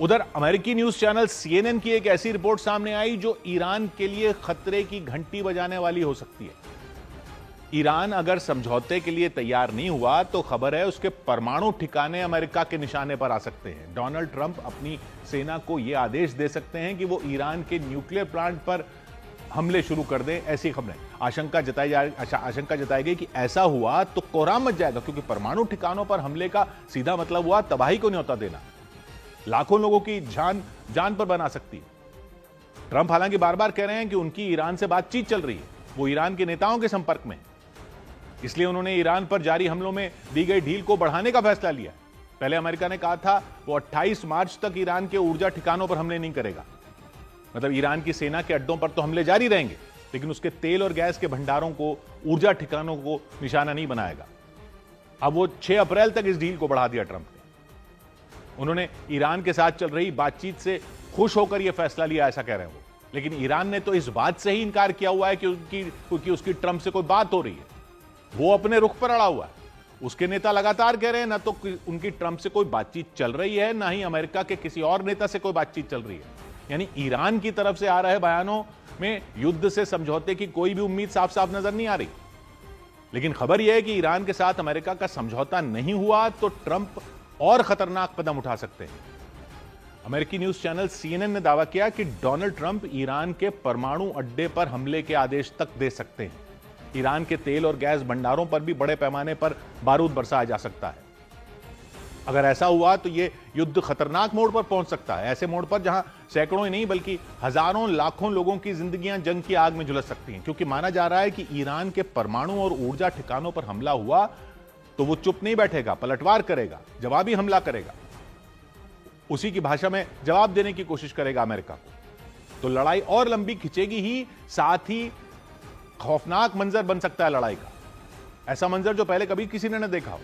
उधर अमेरिकी news channel CNN की एक ऐसी रिपोर्ट सामने आई जो ईरान के लिए खतरे की घंटी बजाने वाली हो सकती है। ईरान अगर समझौते के लिए तैयार नहीं हुआ तो खबर है उसके परमाणु ठिकाने अमेरिका के निशाने पर आ सकते हैं। डोनाल्ड ट्रंप अपनी सेना को यह आदेश दे सकते हैं कि वो ईरान के न्यूक्लियर प्लांट पर हमले शुरू कर दें। ऐसी खबरें, आशंका जताई गई कि ऐसा हुआ तो कोहराम मच जाएगा, क्योंकि परमाणु ठिकानों पर हमले का सीधा मतलब हुआ तबाही को न्योता देना, लाखों लोगों की जान पर बना सकती है। ट्रंप हालांकि बार बार कह रहे हैं कि उनकी ईरान से बातचीत चल रही है, वो ईरान के नेताओं के संपर्क में, इसलिए उन्होंने ईरान पर जारी हमलों में दी गई ढील को बढ़ाने का फैसला लिया। पहले अमेरिका ने कहा था वो 28 मार्च तक ईरान के ऊर्जा ठिकानों पर हमले नहीं करेगा, मतलब ईरान की सेना के अड्डों पर तो हमले जारी रहेंगे, लेकिन उसके तेल और गैस के भंडारों को, ऊर्जा ठिकानों को निशाना नहीं बनाएगा। अब वो 6 अप्रैल तक इस डील को बढ़ा दिया ट्रंप ने। उन्होंने ईरान के साथ चल रही बातचीत से खुश होकर यह फैसला लिया, ऐसा कह रहे हैं वो। लेकिन ईरान ने तो इस बात से ही इनकार किया हुआ है कि उसकी ट्रंप से कोई बात हो रही है। वो अपने रुख पर अड़ा हुआ है। उसके नेता लगातार कह रहे हैं ना तो उनकी ट्रंप से कोई बातचीत चल रही है, ना ही अमेरिका के किसी और नेता से कोई बातचीत चल रही है। यानी ईरान की तरफ से आ रहे बयानों में युद्ध से समझौते की कोई भी उम्मीद साफ साफ नजर नहीं आ रही। लेकिन खबर यह है कि ईरान के साथ अमेरिका का समझौता नहीं हुआ तो ट्रंप और खतरनाक कदम उठा सकते हैं। अमेरिकी न्यूज चैनल CNN ने दावा किया कि डोनाल्ड ट्रंप ईरान के परमाणु अड्डे पर हमले के आदेश तक दे सकते हैं। ईरान के तेल और गैस भंडारों पर भी बड़े पैमाने पर बारूद बरसाया जा सकता है। अगर ऐसा हुआ तो यह युद्ध खतरनाक मोड़ पर पहुंच सकता है, ऐसे मोड़ पर जहां सैकड़ों ही नहीं बल्कि हजारों लाखों लोगों की जिंदगियां जंग की आग में झुलस सकती हैं। क्योंकि माना जा रहा है कि ईरान के परमाणु और ऊर्जा ठिकानों पर हमला हुआ तो वो चुप नहीं बैठेगा, पलटवार करेगा, जवाबी हमला करेगा, उसी की भाषा में जवाब देने की कोशिश करेगा अमेरिका को। तो लड़ाई और लंबी खिंचेगी ही, साथ ही खौफनाक मंजर बन सकता है लड़ाई का, ऐसा मंजर जो पहले कभी किसी ने न देखा हो।